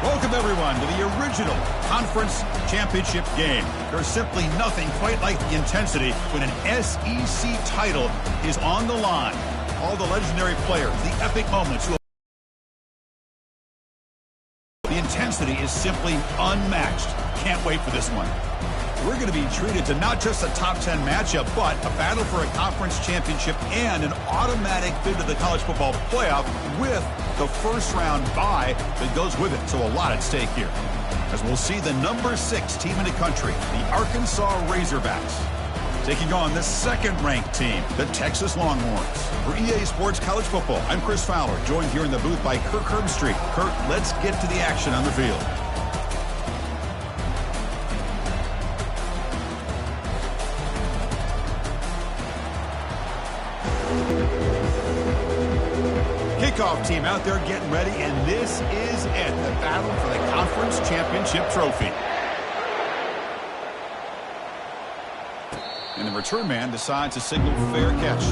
Welcome, everyone, to the original conference championship game. There's simply nothing quite like the intensity when an SEC title is on the line. All the legendary players, the epic moments. The intensity is simply unmatched. Can't wait for this one. We're going to be treated to not just a top 10 matchup, but a battle for a conference championship and an automatic bid to the college football playoff with the first round bye that goes with it. So a lot at stake here, as we'll see the number 6 team in the country, the Arkansas Razorbacks, taking on the second-ranked team, the Texas Longhorns. For EA Sports College Football, I'm Chris Fowler, joined here in the booth by Kirk Herbstreit. Kirk, let's get to the action on the field. Kickoff team out there getting ready, and this is it, the battle for the conference championship trophy. And the return man decides to signal fair catch.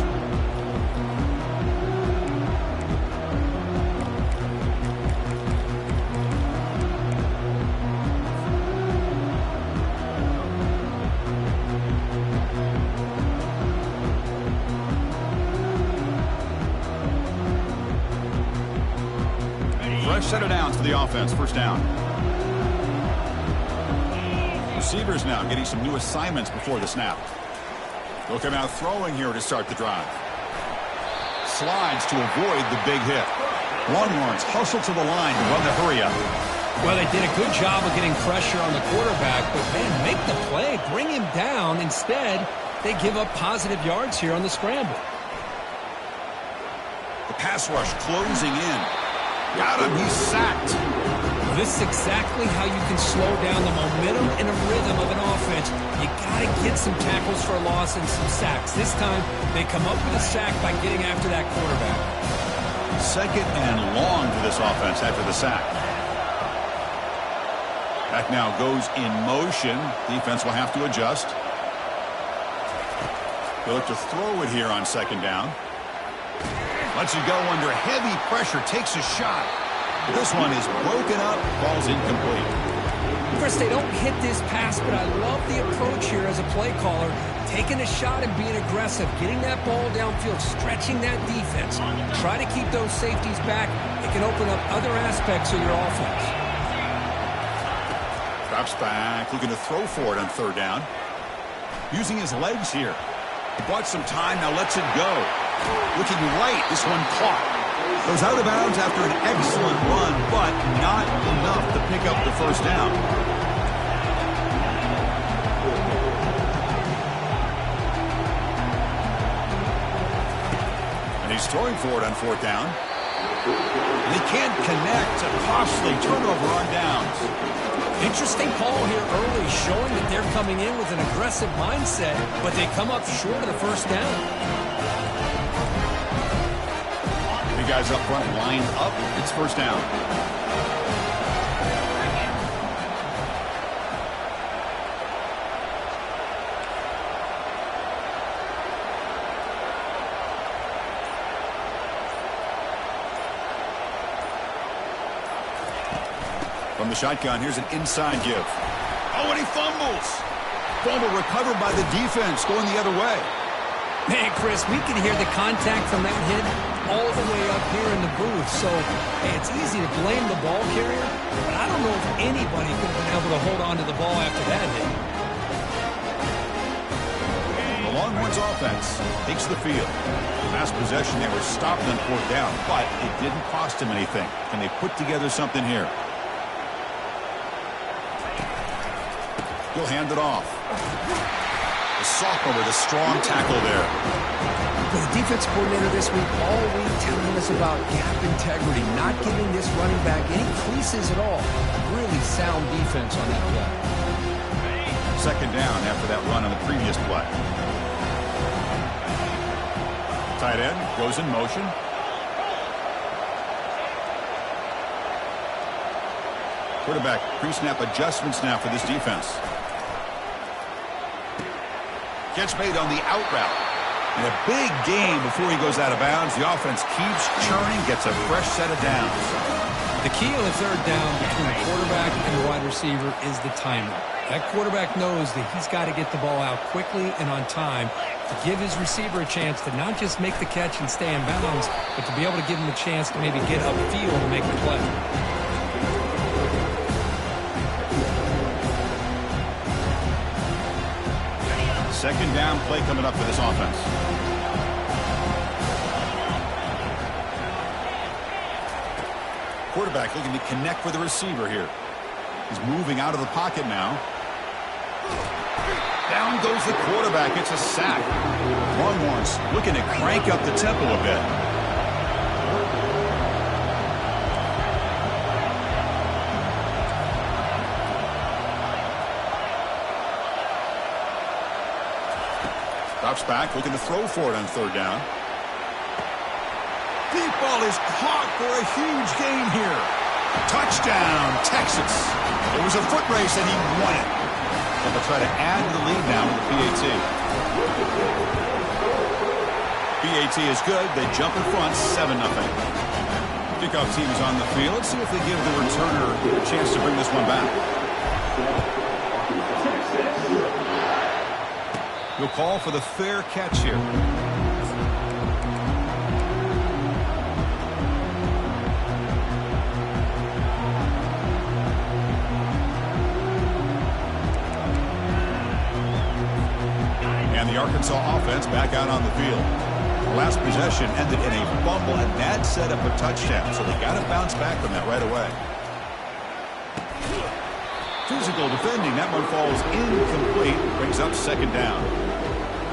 Fresh set of downs for the offense, first down. Receivers now getting some new assignments before the snap. They'll come out throwing here to start the drive. Slides to avoid the big hit. Longhorns hustle to the line to run the hurry up. Well, they did a good job of getting pressure on the quarterback, but man, make the play, bring him down. Instead, they give up positive yards here on the scramble. The pass rush closing in. Got him, he's sacked. This is exactly how you can slow down the momentum and a rhythm of an offense. You got to get some tackles for a loss and some sacks. This time, they come up with a sack by getting after that quarterback. Second and long for this offense after the sack. Back now goes in motion. Defense will have to adjust. They'll look to throw it here on second down. Lets it go under heavy pressure, takes a shot. This one is broken up, ball's incomplete. Chris, they don't hit this pass, but I love the approach here as a play caller. Taking a shot and being aggressive, getting that ball downfield, stretching that defense. Try to keep those safeties back. It can open up other aspects of your offense. Drops back, looking to throw for it on third down. Using his legs here. He bought some time, now lets it go. Looking right, this one caught. Goes out of bounds after an excellent run, but not enough to pick up the first down. And he's throwing for it on fourth down. And he can't connect. A costly turnover on downs. Interesting call here early, showing that they're coming in with an aggressive mindset, but they come up short of the first down. Guys up front lined up. It's first down. From the shotgun, here's an inside give. Oh, and he fumbles. Fumble recovered by the defense, going the other way. Man, Chris, we can hear the contact from that hit all the way up here in the booth. So, hey, it's easy to blame the ball carrier, but I don't know if anybody could have been able to hold on to the ball after that hit. The Longhorns offense takes the field. Last possession, they were stopped on fourth down, but it didn't cost them anything. Can they put together something here? He'll hand it off. The sophomore with a strong tackle there. The defense coordinator this week all week telling us about gap integrity, not giving this running back any creases at all. Really sound defense on that play. Second down after that run on the previous play. Tight end goes in motion. Quarterback pre-snap adjustments now for this defense. Catch made on the out route. And a big gain before he goes out of bounds. The offense keeps churning, gets a fresh set of downs. The key on the third down between the quarterback and the wide receiver is the timing. That quarterback knows that he's got to get the ball out quickly and on time to give his receiver a chance to not just make the catch and stay in bounds, but to be able to give him a chance to maybe get upfield and make the play. Second down play coming up for this offense. Quarterback looking to connect with the receiver here. He's moving out of the pocket now. Down goes the quarterback. It's a sack. Longhorns looking to crank up the tempo a bit. Drops back, looking to throw for it on third down. Deep ball is caught for a huge gain here. Touchdown, Texas. It was a foot race and he won it. And they'll try to add to the lead now with the PAT. PAT is good. They jump in front, 7-0. Kickoff team is on the field. Let's see if they give the returner a chance to bring this one back. He'll call for the fair catch here. And the Arkansas offense back out on the field. The last possession ended in a fumble, and that set up a touchdown, so they got to bounce back from that right away. Physical defending. That one falls incomplete. Brings up second down.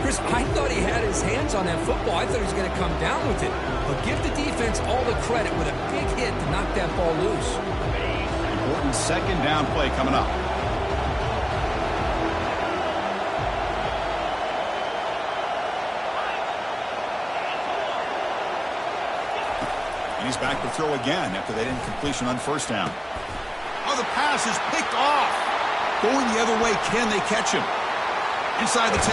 Chris, I thought he had his hands on that football. I thought he was going to come down with it. But give the defense all the credit with a big hit to knock that ball loose. Important second down play coming up. And he's back to throw again after that incompletion on first down. Oh, the pass is picked off. Going the other way, can they catch him? Inside the 10.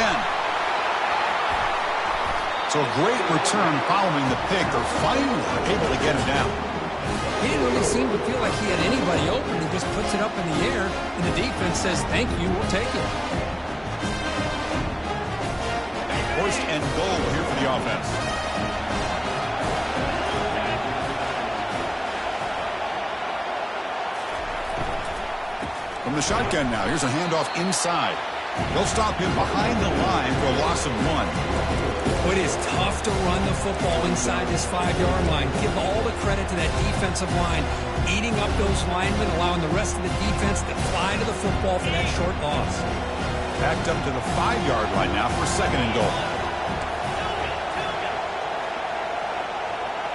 So a great return following the pick. They're finally able to get him down. He didn't really seem to feel like he had anybody open. He just puts it up in the air, and the defense says, thank you, we'll take it. First and goal here for the offense. From the shotgun now, here's a handoff inside. They'll stop him behind the line for a loss of 1. It is tough to run the football inside this 5-yard line. Give all the credit to that defensive line, eating up those linemen, allowing the rest of the defense to fly to the football for that short loss. Backed up to the 5-yard line now for second and goal.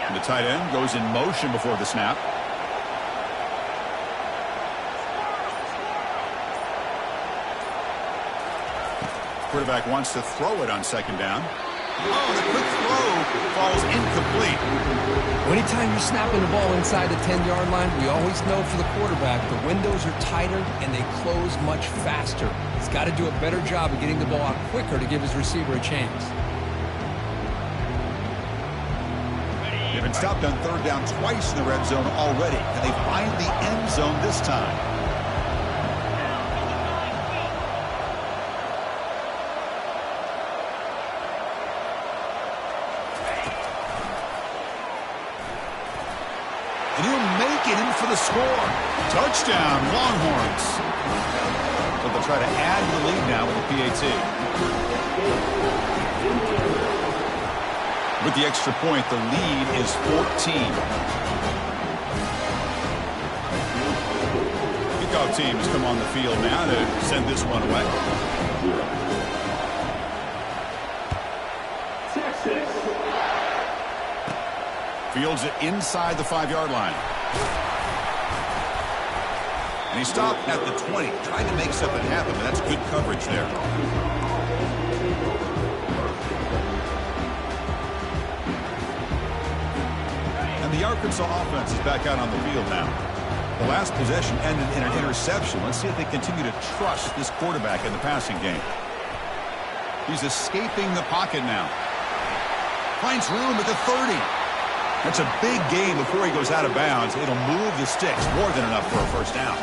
And the tight end goes in motion before the snap. Quarterback wants to throw it on second down. Oh, the quick throw falls incomplete. Anytime you're snapping the ball inside the 10-yard line, we always know for the quarterback the windows are tighter and they close much faster. He's got to do a better job of getting the ball out quicker to give his receiver a chance. They've been stopped on third down twice in the red zone already, and they find the end zone this time. And he'll make it in for the score. Touchdown, Longhorns. So they'll try to add to the lead now with the PAT. With the extra point, the lead is 14. Kickoff team has come on the field now to send this one away. Fields it inside the 5-yard line. And he stopped at the 20, trying to make something happen, but that's good coverage there. And the Arkansas offense is back out on the field now. The last possession ended in an interception. Let's see if they continue to trust this quarterback in the passing game. He's escaping the pocket now. Finds room at the 30. That's a big gain before he goes out of bounds. It'll move the sticks more than enough for a first down.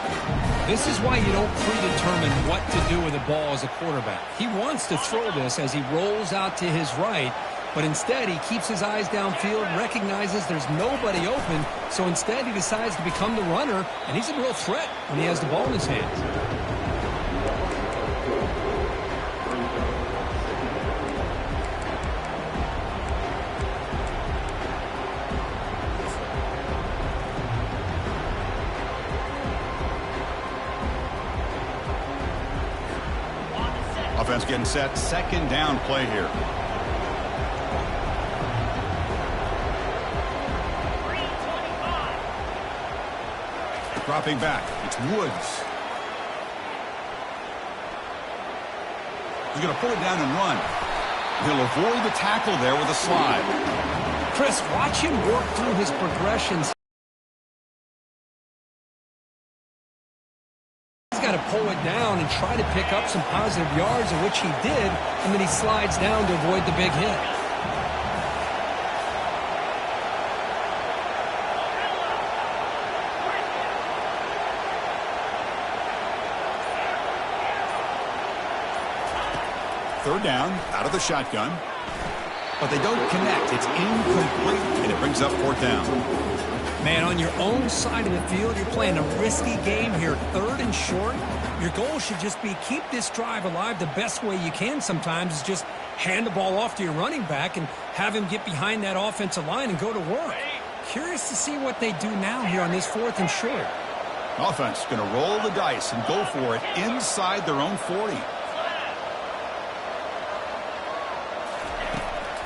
This is why you don't predetermine what to do with the ball as a quarterback. He wants to throw this as he rolls out to his right, but instead he keeps his eyes downfield, recognizes there's nobody open, so instead he decides to become the runner, and he's a real threat when he has the ball in his hands. Offense getting set. Second down play here. Dropping back. It's Woods. He's going to pull it down and run. He'll avoid the tackle there with a slide. Chris, watch him work through his progressions. Got to pull it down and try to pick up some positive yards, of which he did, and then he slides down to avoid the big hit. Third down, out of the shotgun, but they don't connect. It's incomplete, and it brings up fourth down. Man, on your own side of the field, you're playing a risky game here, third and short. Your goal should just be keep this drive alive the best way you can sometimes is just hand the ball off to your running back and have him get behind that offensive line and go to work. Curious to see what they do now here on this fourth and short. Offense going to roll the dice and go for it inside their own 40.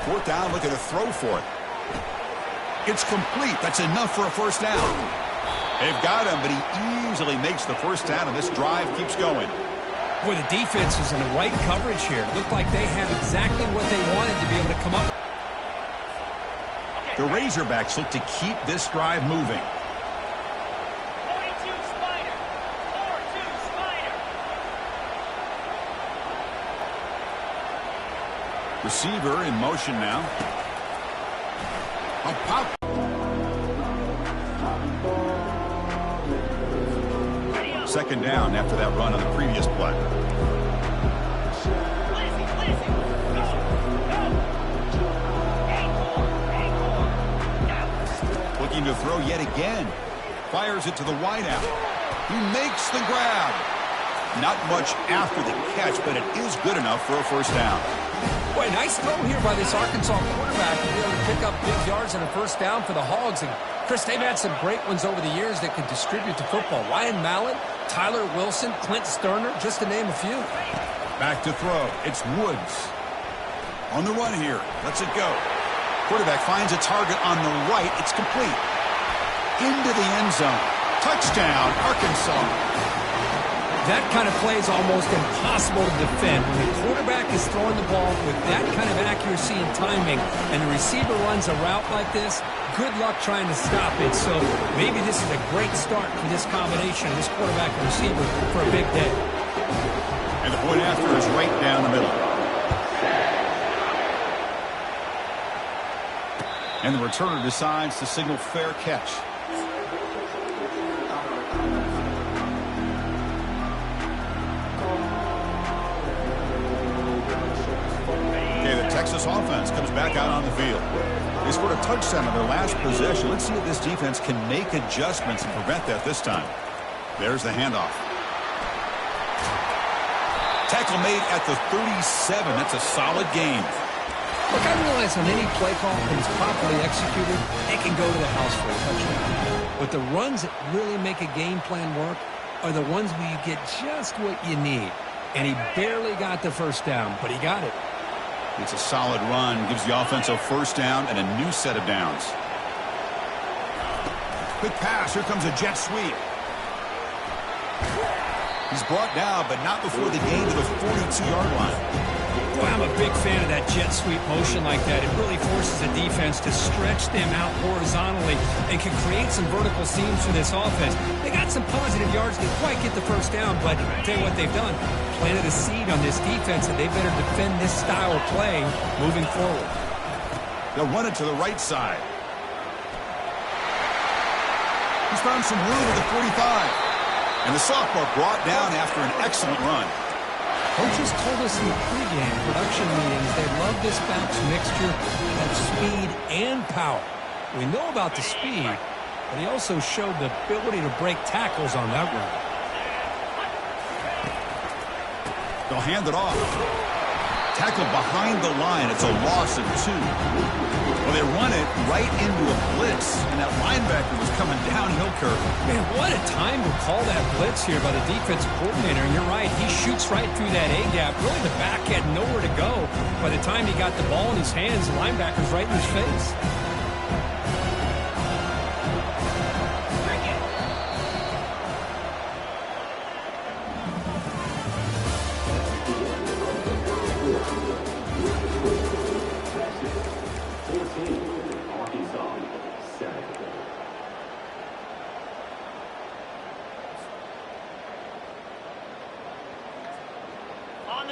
Fourth down, looking to throw for it. It's complete. That's enough for a first down. They've got him, but he easily makes the first down, and this drive keeps going. Boy, the defense is in the right coverage here. It looked like they had exactly what they wanted to be able to come up. The Razorbacks look to keep this drive moving. 42 Spider. 4-2 Spider. Receiver in motion now. A pop. Second down after that run on the previous play. Looking to throw yet again. Fires it to the wideout. He makes the grab. Not much after the catch, but it is good enough for a first down. Boy, nice throw here by this Arkansas quarterback to be able to pick up big yards and a first down for the Hogs. And Chris, they've had some great ones over the years that could distribute the football. Ryan Mallett, Tyler Wilson, Clint Sterner, just to name a few. Back to throw. It's Woods. On the run here. Lets it go. Quarterback finds a target on the right. It's complete. Into the end zone. Touchdown, Arkansas. That kind of play is almost impossible to defend. When the quarterback is throwing the ball with that kind of accuracy and timing, and the receiver runs a route like this, good luck trying to stop it. So maybe this is a great start for this combination, this quarterback and receiver, for a big day. And the point after is right down the middle. And the returner decides to signal fair catch. Texas offense comes back out on the field. They scored a touchdown on their last possession. Let's see if this defense can make adjustments and prevent that this time. There's the handoff. Tackle made at the 37. That's a solid gain. Look, I realize on any play call, when it's properly executed, it can go to the house for a touchdown. But the runs that really make a game plan work are the ones where you get just what you need. And he barely got the first down, but he got it. It's a solid run, gives the offense a first down and a new set of downs. Quick pass, here comes a jet sweep. He's brought down, but not before the gain to the 42-yard line. Boy, I'm a big fan of that jet sweep motion like that. It really forces the defense to stretch them out horizontally and can create some vertical seams for this offense. They got some positive yards, didn't quite get the first down, but I'll tell you what they've done. Planted a seed on this defense, and they better defend this style of play moving forward. They'll run it to the right side. He's found some room at the 45. And the sophomore brought down after an excellent run. Coaches told us in the pregame production meetings they love this back's mixture of speed and power. We know about the speed, but he also showed the ability to break tackles on that run. They'll hand it off. Tackled behind the line. It's a loss of 2. Well, they run it right into a blitz, and that linebacker was coming downhill, Kirk. Man, what a time to call that blitz here by the defensive coordinator. And you're right, he shoots right through that A-gap. Really, the back had nowhere to go. By the time he got the ball in his hands, the linebacker's right in his face.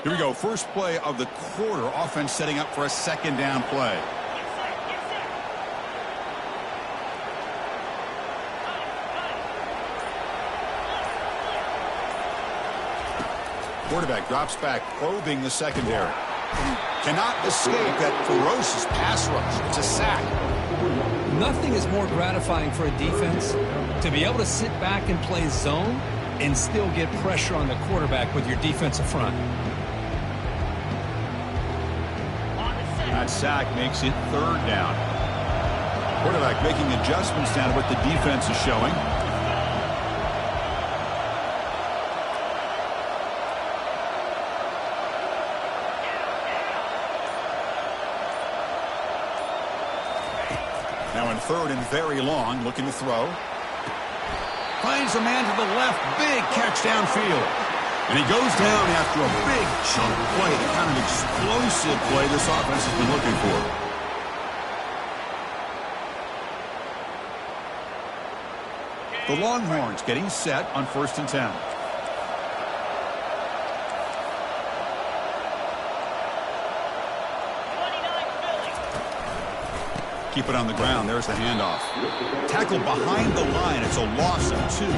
Here we go. First play of the quarter. Offense setting up for a second down play. Quarterback drops back, probing the secondary. Cannot escape that ferocious pass rush. It's a sack. Nothing is more gratifying for a defense to be able to sit back and play zone and still get pressure on the quarterback with your defensive front. That sack makes it third down. Quarterback making adjustments down to what the defense is showing. Now in third and very long, looking to throw. Finds a man to the left. Big catch downfield. And he goes down after a big chunk play, the kind of explosive play this offense has been looking for. The Longhorns getting set on 1st and 10. Keep it on the ground. There's the handoff. Tackled behind the line. It's a loss of 2.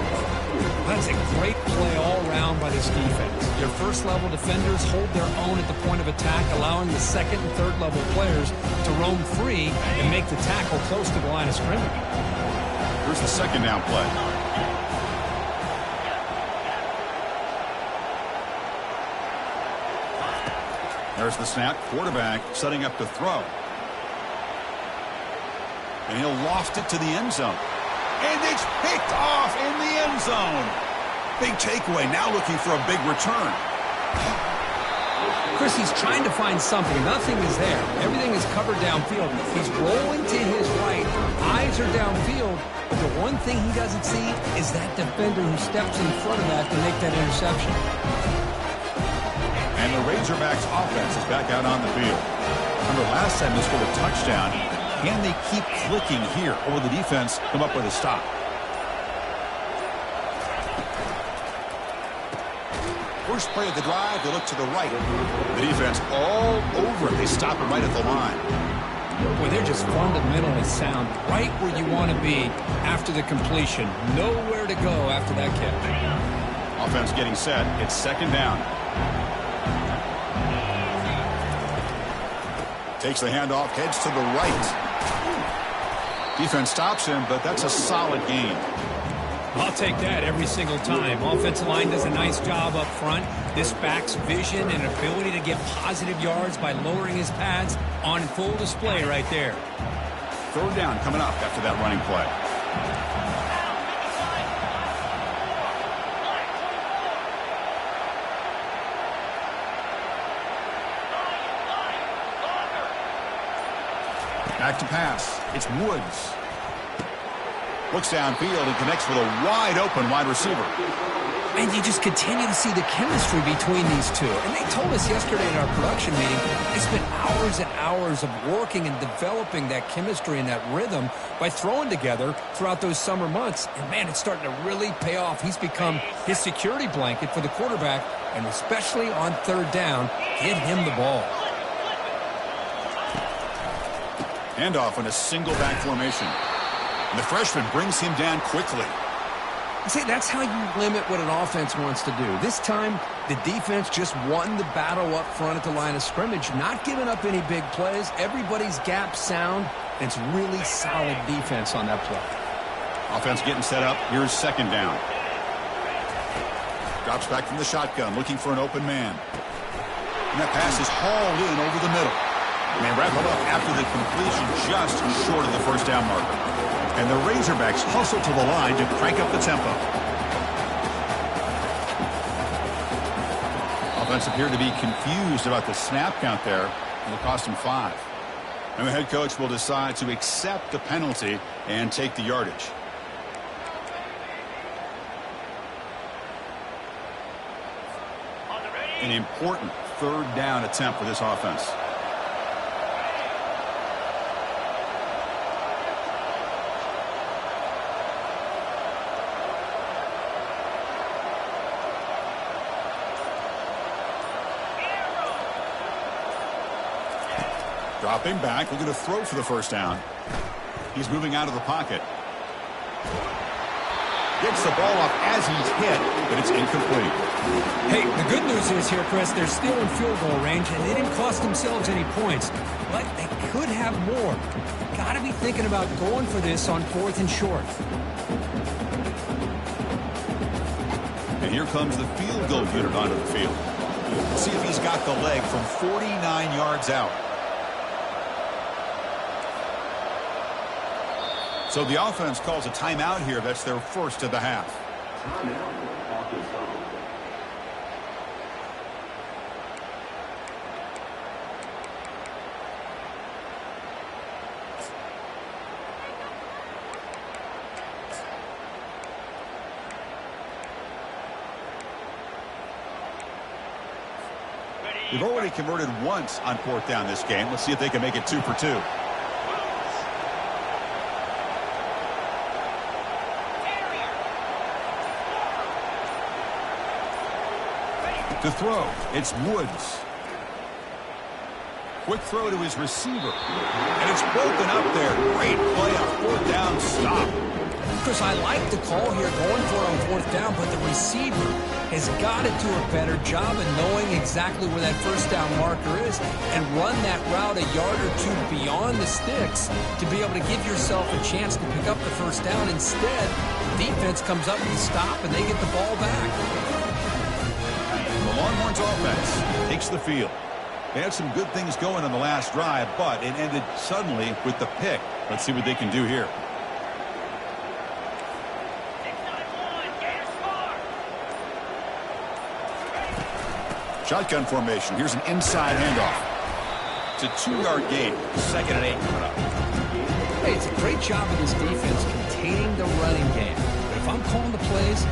That's a great play all around by this defense. Your first-level defenders hold their own at the point of attack, allowing the second and third-level players to roam free and make the tackle close to the line of scrimmage. Here's the second down play. There's the snap. Quarterback setting up to throw. And he'll loft it to the end zone. And it's picked off in the end zone. Big takeaway. Now looking for a big return. Chris, he's trying to find something. Nothing is there. Everything is covered downfield. He's rolling to his right. Eyes are downfield. But the one thing he doesn't see is that defender who steps in front of that to make that interception. And the Razorbacks offense is back out on the field. Remember last time they scored a touchdown. Can they keep clicking here, or will the defense come up with a stop? First play of the drive, they look to the right. The defense all over it. They stop it right at the line. Boy, they're just fundamentally sound, right where you want to be after the completion. Nowhere to go after that catch. Offense getting set. It's second down. Takes the handoff, heads to the right. Defense stops him, but that's a solid gain. I'll take that every single time. Offensive line does a nice job up front. This back's vision and ability to get positive yards by lowering his pads on full display right there. Third down coming up after that running play. Back to pass. It's Woods. Looks downfield and connects with a wide-open wide receiver. And you just continue to see the chemistry between these two. And they told us yesterday in our production meeting, they spent hours and hours of working and developing that chemistry and that rhythm by throwing together throughout those summer months. And, man, it's starting to really pay off. He's become his security blanket for the quarterback, and especially on third down, get him the ball. Handoff in a single back formation. And the freshman brings him down quickly. See, that's how you limit what an offense wants to do. This time, the defense just won the battle up front at the line of scrimmage, not giving up any big plays. Everybody's gap sound, and it's really solid defense on that play. Offense getting set up. Here's second down. Drops back from the shotgun, looking for an open man. And that pass is hauled in over the middle. And they wrap it up after the completion just short of the first down marker. And the Razorbacks hustle to the line to crank up the tempo. Offense appeared to be confused about the snap count there. It'll cost him 5. And the head coach will decide to accept the penalty and take the yardage. An important third down attempt for this offense. Dropping back, looking to throw for the first down. He's moving out of the pocket. Gets the ball off as he's hit, but it's incomplete. Hey, the good news is here, Chris, they're still in field goal range, and they didn't cost themselves any points. But they could have more. Got to be thinking about going for this on 4th and short. And here comes the field goal unit onto the field. Let's see if he's got the leg from 49 yards out. So the offense calls a timeout here. That's their first of the half. They've already converted once on 4th down this game. Let's see if they can make it 2 for 2. To throw, it's Woods. Quick throw to his receiver. And it's broken up there. Great play on 4th down stop. Chris, I like the call here going for it on 4th down, but the receiver has got to do a better job of knowing exactly where that first down marker is and run that route a yard or 2 beyond the sticks to be able to give yourself a chance to pick up the first down. Instead, the defense comes up and stop, and they get the ball back. The Longhorns offense takes the field. They had some good things going on the last drive, but it ended suddenly with the pick. Let's see what they can do here. Shotgun formation. Here's an inside handoff. It's a 2-yard gain. 2nd and 8 coming up. Hey, it's a great job of this defense containing the running game. But if I'm calling the plays,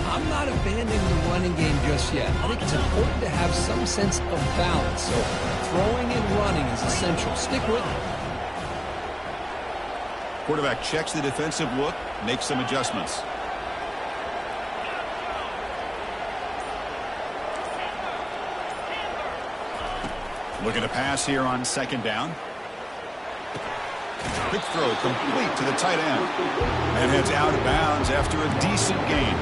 I'm not abandoning the running game just yet. I think it's important to have some sense of balance. So throwing and running is essential. Stick with it. Quarterback checks the defensive look, makes some adjustments. Looking to pass here on 2nd down. Quick throw complete to the tight end. And heads out of bounds after a decent gain.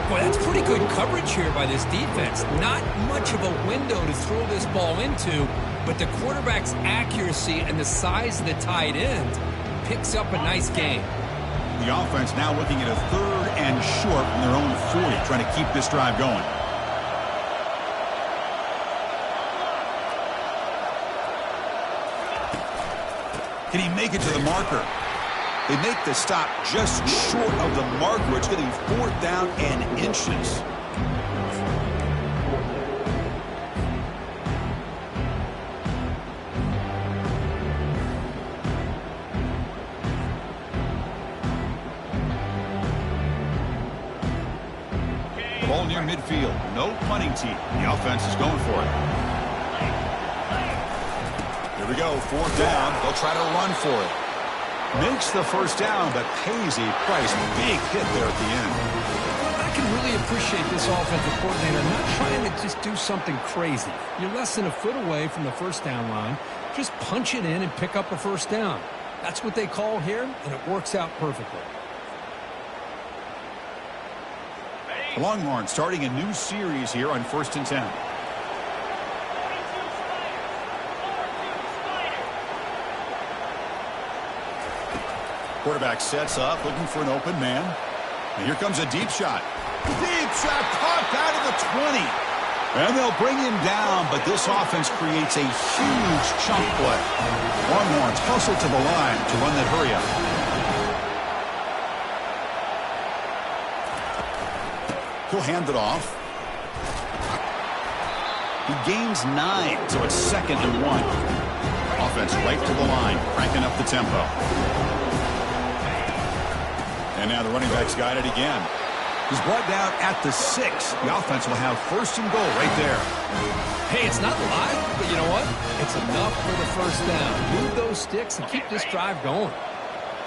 Boy, that's pretty good coverage here by this defense. Not much of a window to throw this ball into, but the quarterback's accuracy and the size of the tight end picks up a nice gain. The offense now looking at a 3rd and short from their own 40, trying to keep this drive going. Can he make it to the marker? They make the stop just short of the marker. It's going to be 4th down and inches. The ball near midfield. No punting team. The offense is going for it. Here we go. 4th down. They'll try to run for it. Makes the first down, but pays a price. Big hit there at the end. I can really appreciate this offensive coordinator not trying to just do something crazy. You're less than a foot away from the first down line. Just punch it in and pick up a first down. That's what they call here, and it works out perfectly. The Longhorns starting a new series here on 1st and 10. Quarterback sets up, looking for an open man. And here comes a deep shot. Deep shot caught out of the 20. And they'll bring him down, but this offense creates a huge chunk play. Longhorns hustle to the line to run that hurry up. He'll hand it off. He gains 9, so it's 2nd and 1. Offense right to the line, cranking up the tempo. And now the running back's got it again. He's brought down at the 6. The offense will have 1st and goal right there. Hey, it's not live, but you know what? It's enough for the 1st down. Move those sticks and keep this drive going.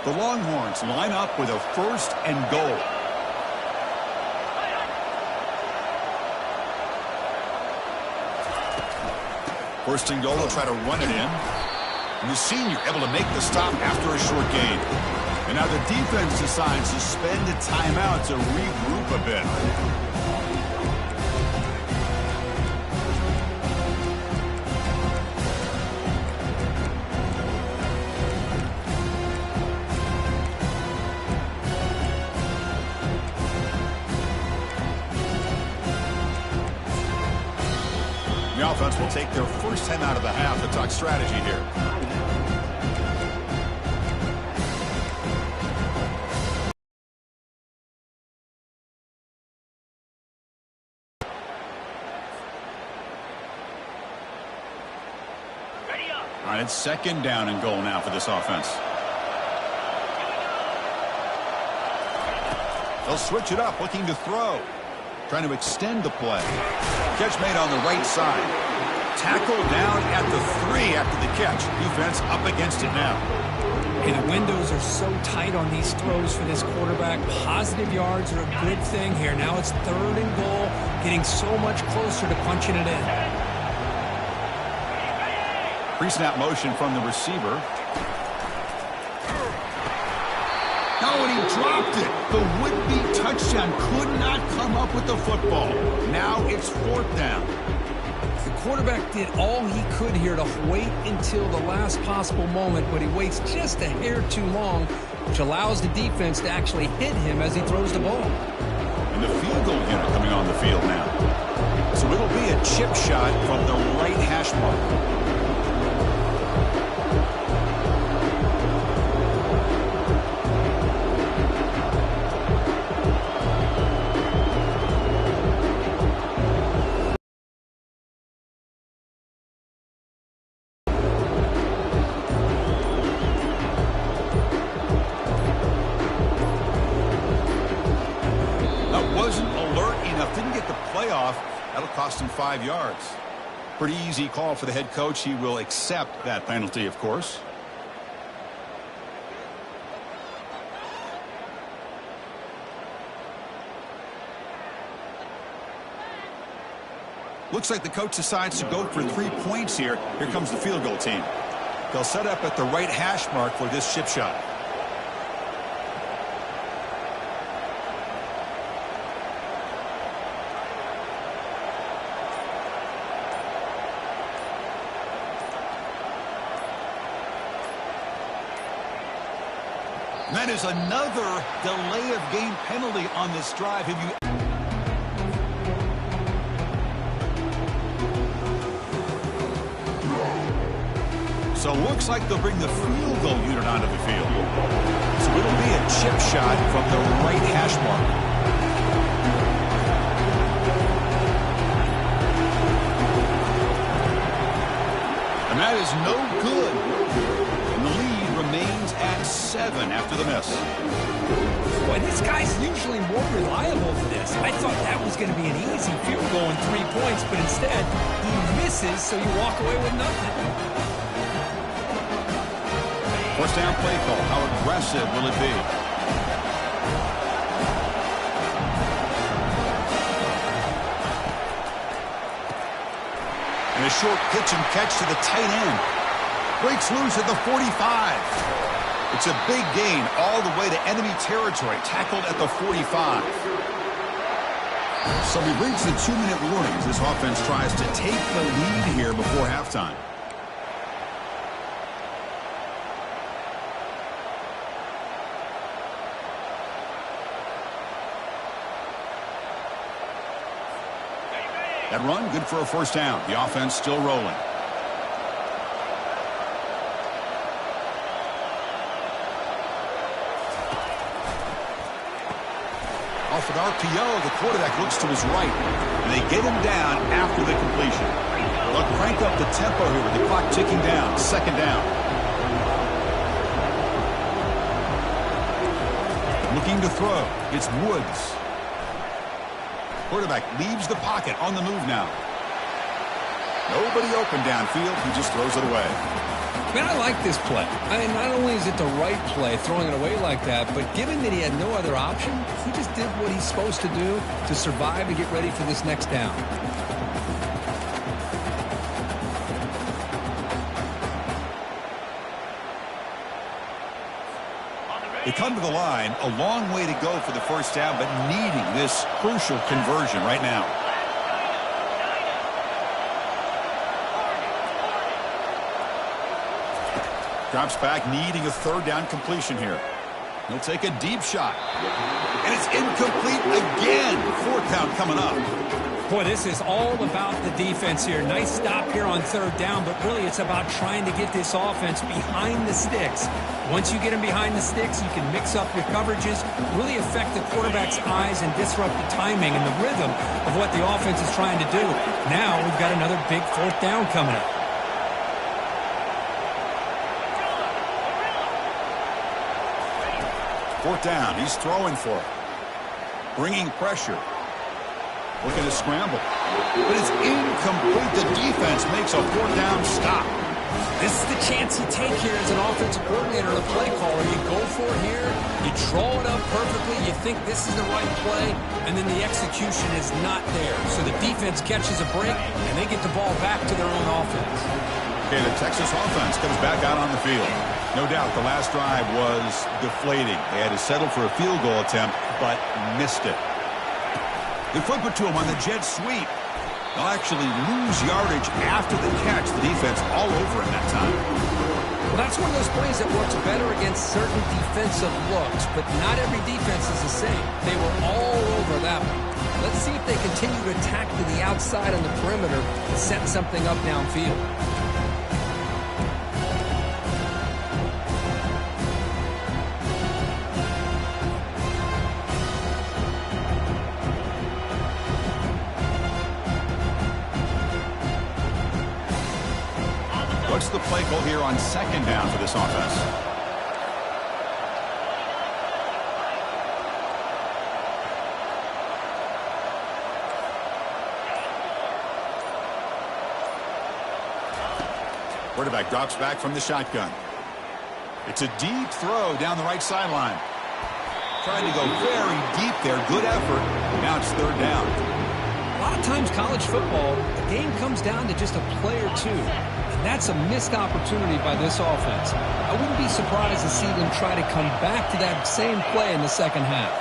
The Longhorns line up with a 1st and goal. First and goal, they'll try to run it in. And the senior able to make the stop after a short gain. And now the defense decides to spend a timeout to regroup a bit. The offense will take their first 10 out of the half to talk strategy here. All right, it's 2nd down and goal now for this offense. They'll switch it up, looking to throw. Trying to extend the play. Catch made on the right side. Tackle down at the 3 after the catch. Defense up against it now. Hey, the windows are so tight on these throws for this quarterback. Positive yards are a good thing here. Now it's 3rd and goal, getting so much closer to punching it in. Pre-snap motion from the receiver. No, and he dropped it. The would-be touchdown could not come up with the football. Now it's 4th down. The quarterback did all he could here to wait until the last possible moment, but he waits just a hair too long, which allows the defense to actually hit him as he throws the ball. And the field goal unit coming on the field now. So it'll be a chip shot from the right hash mark. That'll cost him 5 yards. Pretty easy call for the head coach. He will accept that penalty, of course. Looks like the coach decides to go for 3 points here. Here comes the field goal team. They'll set up at the right hash mark for this chip shot. That is another delay of game penalty on this drive. Have you... So looks like they'll bring the field goal unit onto the field. So it'll be a chip shot from the right hash mark. And that is no good. And the lead remains at 7 after the miss. Boy, this guy's usually more reliable for this. I thought that was going to be an easy field goal and 3 points, but instead he misses, so you walk away with nothing. First down play call. How aggressive will it be? And a short pitch and catch to the tight end. Breaks loose at the 45. It's a big gain all the way to enemy territory, tackled at the 45. So we've reached the 2-minute warnings. This offense tries to take the lead here before halftime. That run, good for a first down. The offense still rolling. Off an RPO, the quarterback looks to his right, and they get him down after the completion. They'll crank up the tempo here with the clock ticking down. Second down. Looking to throw. It's Woods. Quarterback leaves the pocket on the move now. Nobody open downfield. He just throws it away. Man, I like this play. I mean, not only is it the right play, throwing it away like that, but given that he had no other option, he just did what he's supposed to do to survive and get ready for this next down. They come to the line, a long way to go for the first down, but needing this crucial conversion right now. Drops back, needing a third down completion here. He'll take a deep shot. And it's incomplete again. Fourth down coming up. Boy, this is all about the defense here. Nice stop here on third down, but really it's about trying to get this offense behind the sticks. Once you get them behind the sticks, you can mix up your coverages, really affect the quarterback's eyes and disrupt the timing and the rhythm of what the offense is trying to do. Now we've got another big fourth down coming up. Fourth down, he's throwing for it. Bringing pressure. Looking to scramble. But it's incomplete. The defense makes a fourth down stop. This is the chance you take here as an offensive coordinator or play caller. You go for it here, you draw it up perfectly, you think this is the right play, and then the execution is not there. So the defense catches a break, and they get the ball back to their own offense. Okay, the Texas offense comes back out on the field. No doubt the last drive was deflating. They had to settle for a field goal attempt, but missed it. They flip it to him on the jet sweep. They'll actually lose yardage after the catch. The defense all over him that time. Well, that's one of those plays that works better against certain defensive looks, but not every defense is the same. They were all over that one. Let's see if they continue to attack to the outside on the perimeter and set something up downfield. What's the play call here on second down for this offense? Quarterback drops back from the shotgun. It's a deep throw down the right sideline. Trying to go very deep there. Good effort. Now it's third down. A lot of times college football, the game comes down to just a play or two. And that's a missed opportunity by this offense. I wouldn't be surprised to see them try to come back to that same play in the second half.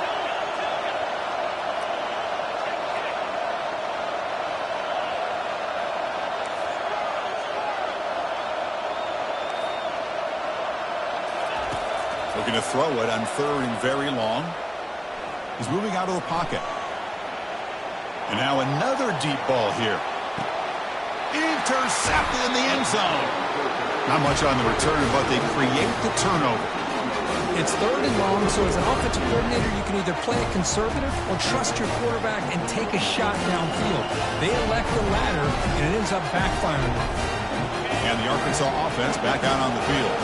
Looking to throw it on third and very long. He's moving out of the pocket. And now another deep ball here. Intercepted in the end zone. Not much on the return, but they create the turnover. It's third and long, so as an offensive coordinator, you can either play it conservative or trust your quarterback and take a shot downfield. They elect the latter, and it ends up backfiring. And the Arkansas offense back out on the field.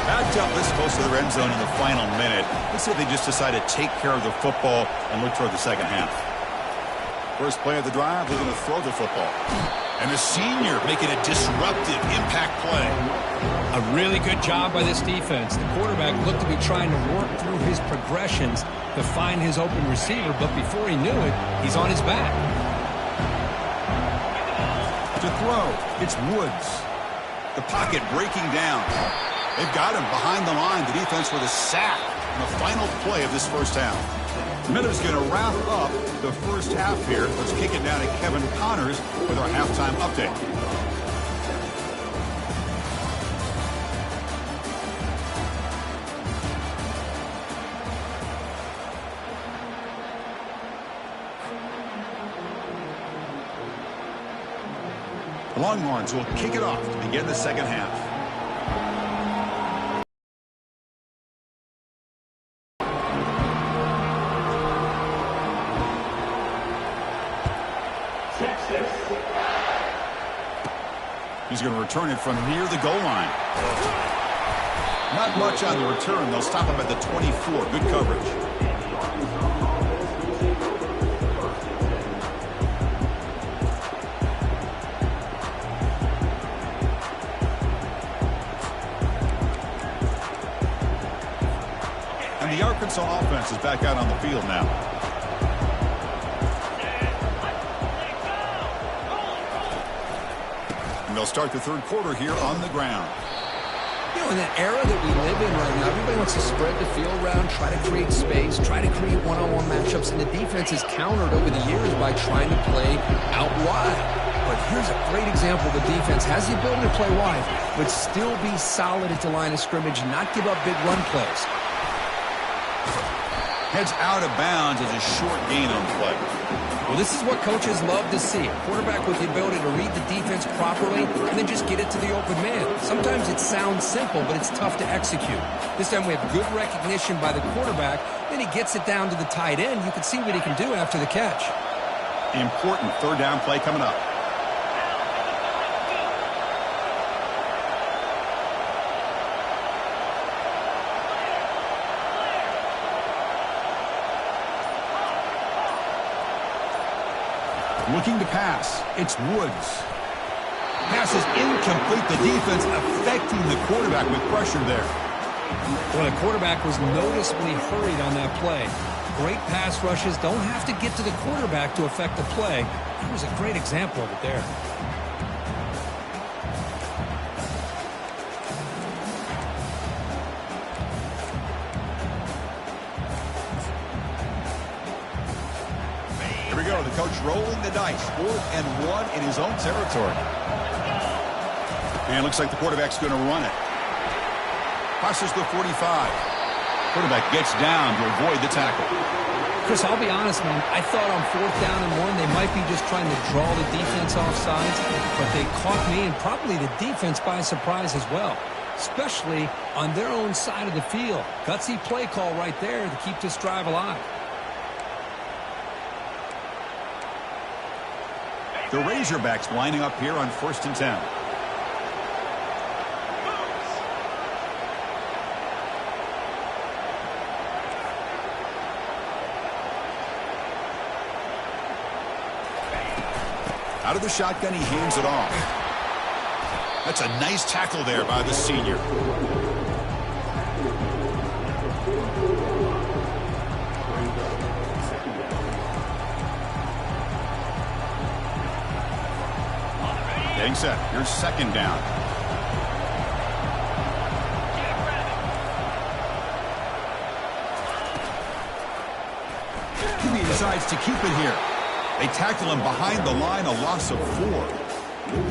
Backed up this close to the end zone in the final minute. Let's say they just decide to take care of the football and look toward the second half. First play of the drive, they're going to throw the football. And the senior making a disruptive impact play. A really good job by this defense. The quarterback looked to be trying to work through his progressions to find his open receiver, but before he knew it, he's on his back. To throw, it's Woods. The pocket breaking down. They've got him behind the line. The defense with a sack in the final play of this first half. Minutes going to wrap up the first half here. Let's kick it down to Kevin Connors with our halftime update. The Longhorns will kick it off to begin the second half. He's going to return it from near the goal line. Not much on the return. They'll stop him at the 24. Good coverage. And the Arkansas offense is back out on the field now. And they'll start the third quarter here on the ground. You know, in that era that we live in right now, everybody wants to spread the field around, try to create space, try to create one-on-one matchups, and the defense is countered over the years by trying to play out wide. But here's a great example. The defense has the ability to play wide, but still be solid at the line of scrimmage, not give up big run plays. Heads out of bounds as a short gain on the play. Well, this is what coaches love to see. A quarterback with the ability to read the defense properly and then just get it to the open man. Sometimes it sounds simple, but it's tough to execute. This time we have good recognition by the quarterback. Then he gets it down to the tight end. You can see what he can do after the catch. Important third down play coming up. Looking to pass. It's Woods. Pass is incomplete. The defense affecting the quarterback with pressure there. Well, the quarterback was noticeably hurried on that play. Great pass rushes don't have to get to the quarterback to affect the play. That was a great example of it there. Here we go. The coach rolling the dice. 4th and 1 in his own territory. And it looks like the quarterback's going to run it. Passes the 45. Quarterback gets down to avoid the tackle. Chris, I'll be honest, man. I thought on 4th down and 1, they might be just trying to draw the defense off sides, but they caught me and probably the defense by surprise as well, especially on their own side of the field. Gutsy play call right there to keep this drive alive. The Razorbacks lining up here on 1st and 10. Out of the shotgun, he hands it off. That's a nice tackle there by the senior. Getting set. Here's 2nd down. He decides to keep it here. They tackle him behind the line, a loss of 4.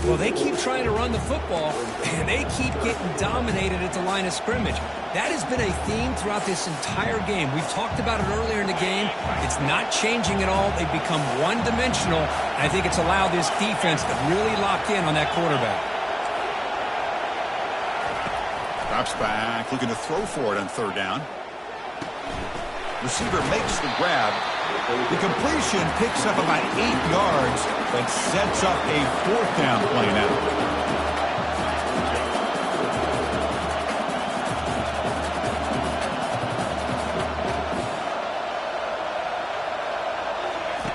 Well, they keep trying to run the football, and they keep getting dominated at the line of scrimmage. That has been a theme throughout this entire game. We've talked about it earlier in the game. It's not changing at all. They've become one-dimensional, and I think it's allowed this defense to really lock in on that quarterback. Drops back, looking to throw for it on 3rd down. Receiver makes the grab. The completion picks up about 8 yards, but sets up a 4th down play now.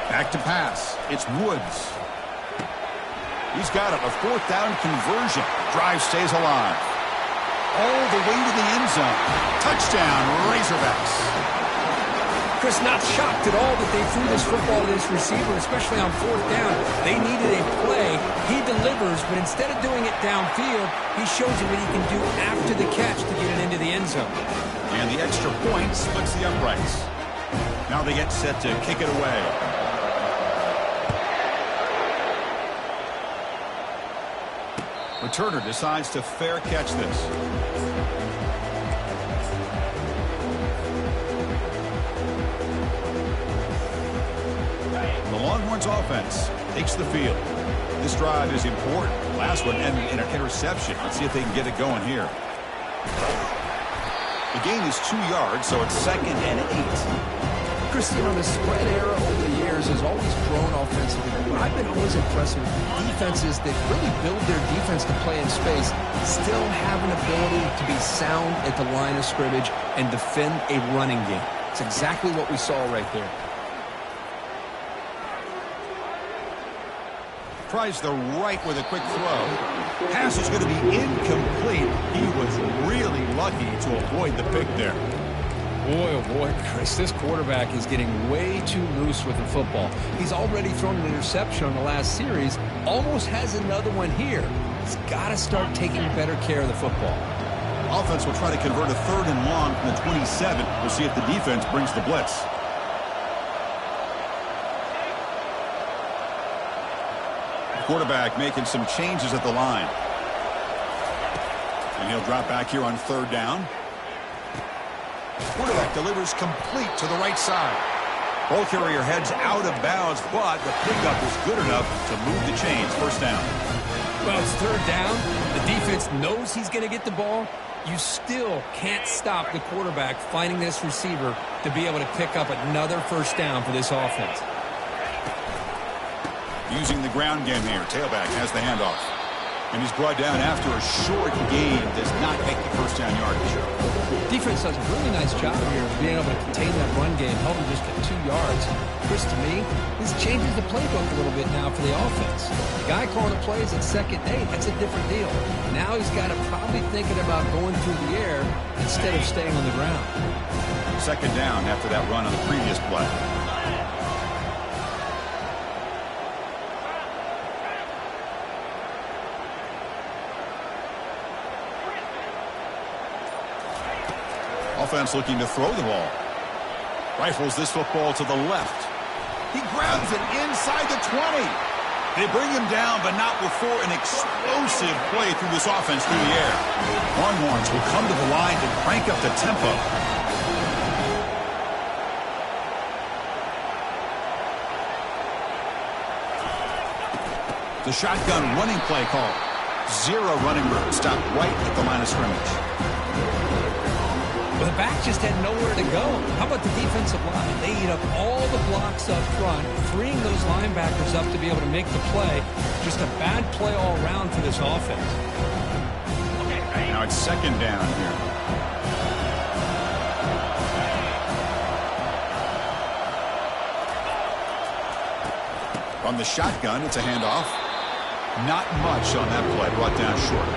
Back to pass. It's Woods. He's got it. A 4th down conversion. Drive stays alive. All the way to the end zone. Touchdown, Razorbacks. Chris, not shocked at all that they threw this football to this receiver, especially on fourth down. They needed a play. He delivers, but instead of doing it downfield, he shows you what he can do after the catch to get it into the end zone. And the extra point splits the uprights. Now they get set to kick it away. Returner decides to fair catch this. The Longhorns offense takes the field. This drive is important. Last one ended in an interception. Let's see if they can get it going here. The gain is 2 yards, so it's 2nd and 8. Chris, you know, the spread era over the years has always grown offensively. But I've been always impressed with defenses that really build their defense to play in space, still have an ability to be sound at the line of scrimmage and defend a running game. It's exactly what we saw right there. Tries the right with a quick throw. Pass is going to be incomplete. He was really lucky to avoid the pick there. Boy, oh boy, Chris, this quarterback is getting way too loose with the football. He's already thrown an interception on the last series, almost has another one here. He's got to start taking better care of the football. Offense will try to convert a 3rd and long from the 27. We'll see if the defense brings the blitz. Quarterback making some changes at the line. And he'll drop back here on 3rd down. Quarterback delivers complete to the right side. Ball carrier heads out of bounds, but the pickup is good enough to move the chains. 1st down. Well, it's 3rd down. The defense knows he's going to get the ball. You still can't stop the quarterback finding this receiver to be able to pick up another 1st down for this offense. Using the ground game here. Tailback has the handoff. And he's brought down after a short gain. Does not make the 1st down yardage. Defense does a really nice job here of being able to contain that run game, help him just get 2 yards. Chris, to me, this changes the playbook a little bit now for the offense. The guy calling the plays at 2nd and 8, that's a different deal. Now he's got to probably thinking about going through the air instead of staying on the ground. 2nd down after that run on the previous play. Offense looking to throw the ball. Rifles this football to the left. He grabs it inside the 20. They bring him down, but not before an explosive play through this offense through the air. Longhorns will come to the line and crank up the tempo. The shotgun running play call. 0 running room. Stopped right at the line of scrimmage. Well, the back just had nowhere to go. How about the defensive line? They eat up all the blocks up front, freeing those linebackers up to be able to make the play. Just a bad play all around for this offense. Now it's 2nd down here. From the shotgun, it's a handoff. Not much on that play, brought down short.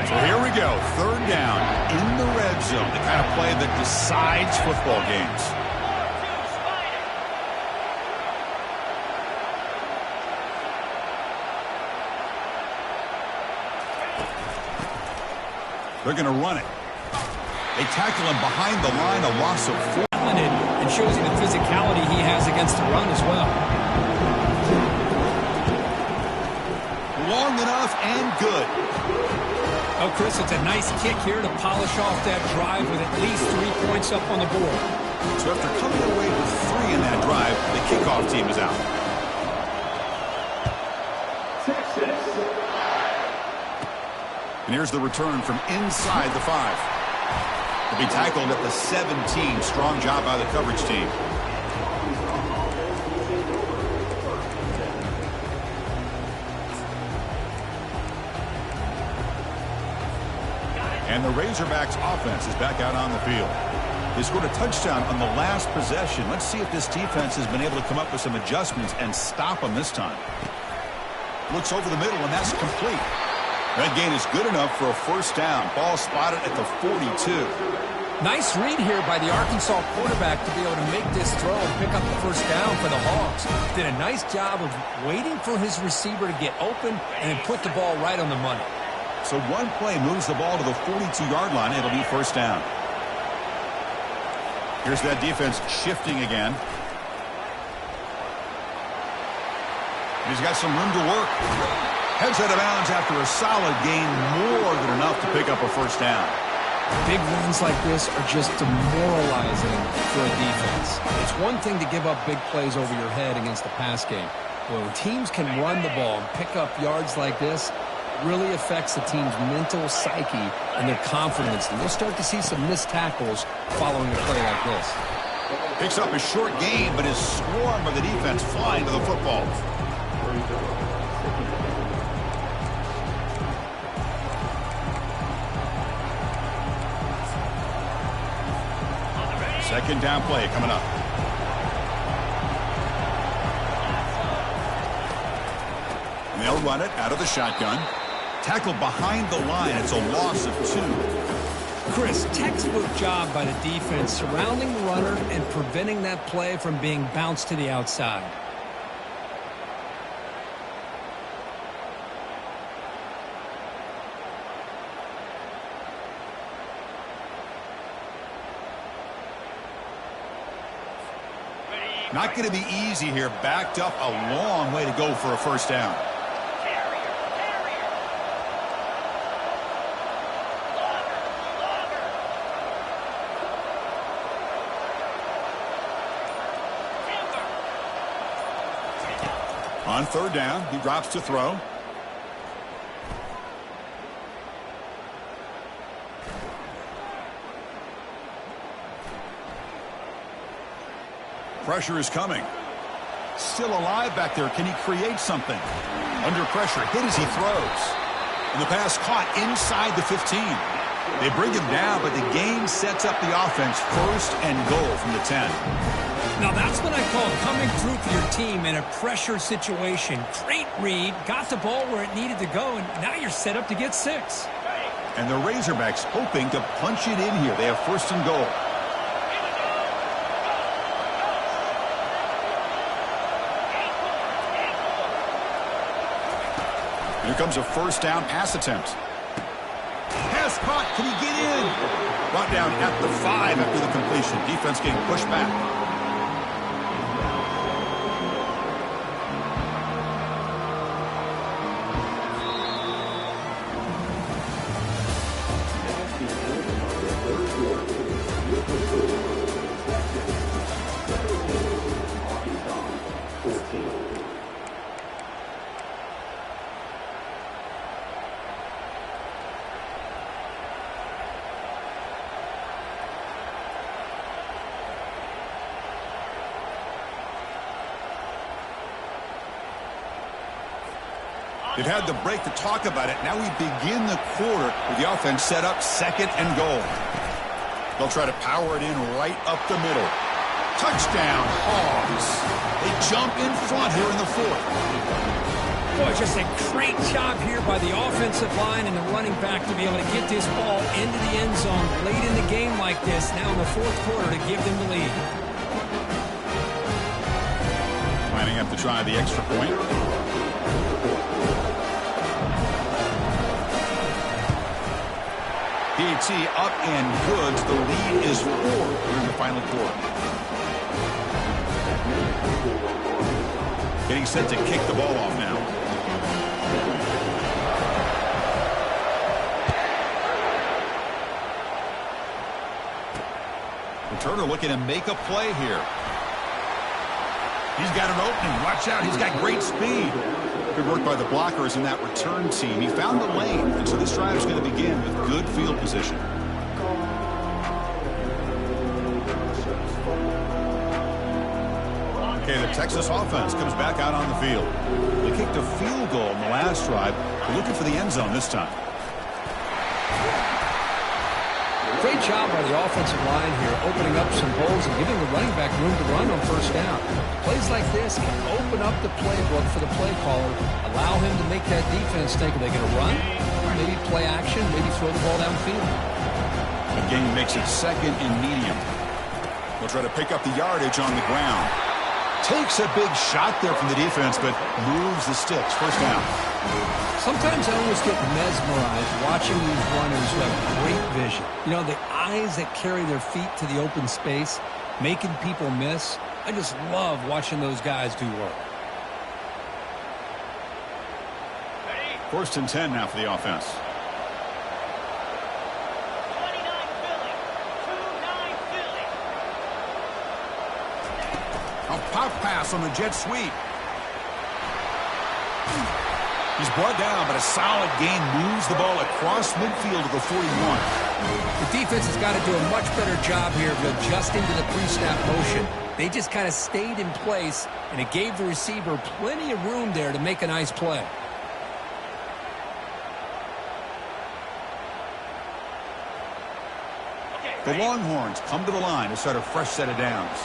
So here we go, 3rd down in the red zone, the kind of play that decides football games. They're going to run it. They tackle him behind the line, a loss of 4. And shows you the physicality he has against the run as well. Long enough and good. Oh, Chris, it's a nice kick here to polish off that drive with at least 3 points up on the board. So after coming away with 3 in that drive, the kickoff team is out. And here's the return from inside the 5. He'll be tackled at the 17. Strong job by the coverage team. And the Razorbacks offense is back out on the field. They scored a touchdown on the last possession. Let's see if this defense has been able to come up with some adjustments and stop them this time. Looks over the middle, and that's complete. That gain is good enough for a first down. Ball spotted at the 42. Nice read here by the Arkansas quarterback to be able to make this throw and pick up the first down for the Hogs. Did a nice job of waiting for his receiver to get open and then put the ball right on the money. So one play moves the ball to the 42-yard line. It'll be first down. Here's that defense shifting again. He's got some room to work. Heads out of bounds after a solid gain, more than enough to pick up a first down. Big runs like this are just demoralizing for a defense. It's one thing to give up big plays over your head against the pass game. But when teams can run the ball and pick up yards like this, it really affects the team's mental psyche and their confidence. And you'll start to see some missed tackles following a play like this. Picks up a short gain, but his swarm of the defense flying to the football. Second down play coming up. And they'll run it out of the shotgun. Tackled behind the line. It's a loss of 2. Chris, textbook job by the defense surrounding the runner and preventing that play from being bounced to the outside. Not going to be easy here. Backed up a long way to go for a first down. On third down, he drops to throw. Pressure is coming. Still alive back there. Can he create something? Under pressure. Hit as he throws. And the pass caught inside the 15. They bring him down, but the gain sets up the offense. First and goal from the 10. Now that's what I call coming through for your team in a pressure situation. Great read. Got the ball where it needed to go, and now you're set up to get 6. And the Razorbacks hoping to punch it in here. They have first and goal. Here comes a first down pass attempt. Pass caught. Can he get in? Brought down at the 5 after the completion. Defense getting pushed back. They've had the break to talk about it. Now we begin the quarter with the offense set up second and goal. They'll try to power it in right up the middle. Touchdown, Hogs. They jump in front here in the 4th. Boy, just a great job here by the offensive line and the running back to be able to get this ball into the end zone late in the game like this, now in the 4th quarter, to give them the lead. Lining up to try the extra point. PAT up and good. The lead is 4 here in the final quarter. Getting set to kick the ball off now. Returner looking to make a play here. He's got an opening. Watch out. He's got great speed. Good work by the blockers in that return team. He found the lane, and so this drive is going to begin with good field position. Okay, the Texas offense comes back out on the field. They kicked a field goal in the last drive. They're looking for the end zone this time. Great Great job by the offensive line here, opening up some holes and giving the running back room to run on first down. Plays like this can open up the playbook for the play caller, allow him to make that defense think, are they going to run? Or maybe play action, maybe throw the ball downfield. The game makes it second and medium. They'll try to pick up the yardage on the ground. Takes a big shot there from the defense, but moves the sticks. First down. Sometimes I almost get mesmerized watching these runners who have great vision. You know, the eyes that carry their feet to the open space, making people miss. I just love watching those guys do work. First and 10 now for the offense. 29 Philly. 2-9 Philly. A pop pass on the jet sweep. He's brought down, but a solid gain moves the ball across midfield to the 41. The defense has got to do a much better job here of adjusting to the pre-snap motion. They just kind of stayed in place, and it gave the receiver plenty of room there to make a nice play. The Longhorns come to the line to start a fresh set of downs.